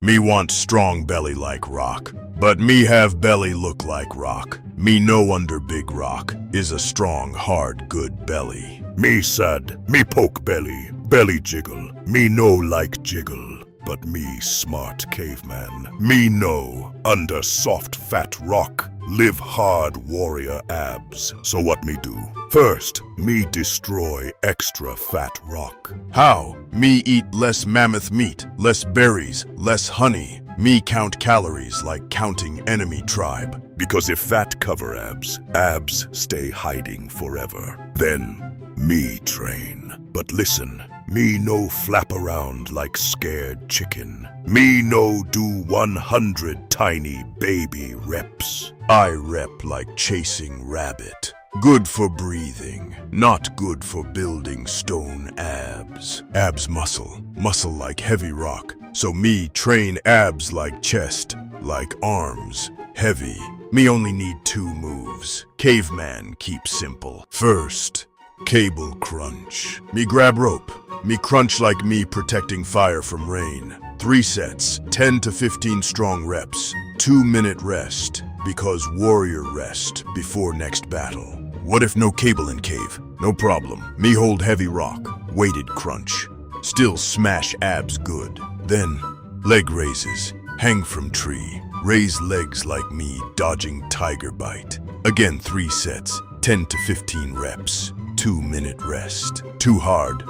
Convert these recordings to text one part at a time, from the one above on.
Me want strong belly like rock, but me have belly look like rock. Me know under big rock is a strong, hard, good belly. Me sad, me poke belly, belly jiggle. Me know like jiggle, but me smart caveman. Me know under soft fat rock live hard warrior abs. So what me do? First, me destroy extra fat rock. How? Me eat less mammoth meat, less berries, less honey. Me count calories like counting enemy tribe. Because if fat cover abs, abs stay hiding forever. Then me train. But listen, me no flap around like scared chicken. Me no do 100 tiny baby reps. I rep like chasing rabbit. Good for breathing, not good for building stone abs. Abs muscle, muscle like heavy rock. So me train abs like chest, like arms, heavy. Me only need 2 moves. Caveman keep simple. First, cable crunch. Me grab rope. Me crunch like me protecting fire from rain. 3 sets, 10 to 15 strong reps. 2-minute rest, because warrior rest before next battle. What if no cable in cave? No problem. Me hold heavy rock, weighted crunch. Still smash abs good. Then, leg raises, hang from tree. Raise legs like me, dodging tiger bite. Again 3 sets, 10 to 15 reps. 2-minute rest. Too hard.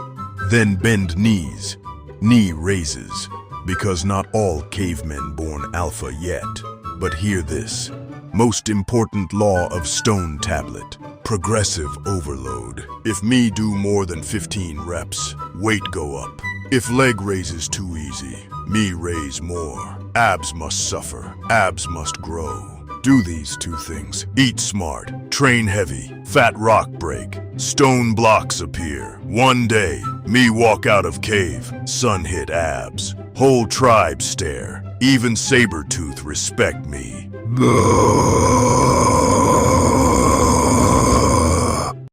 Then bend knees. Knee raises. Because not all cavemen born alpha yet. But hear this. Most important law of stone tablet. Progressive overload. If me do more than 15 reps, weight go up. If leg raises too easy, me raise more. Abs must suffer. Abs must grow. Do these 2 things. Eat smart. Train heavy. Fat rock break. Stone blocks appear. One day, me walk out of cave. Sun hit abs. Whole tribe stare. Even saber-tooth respect me.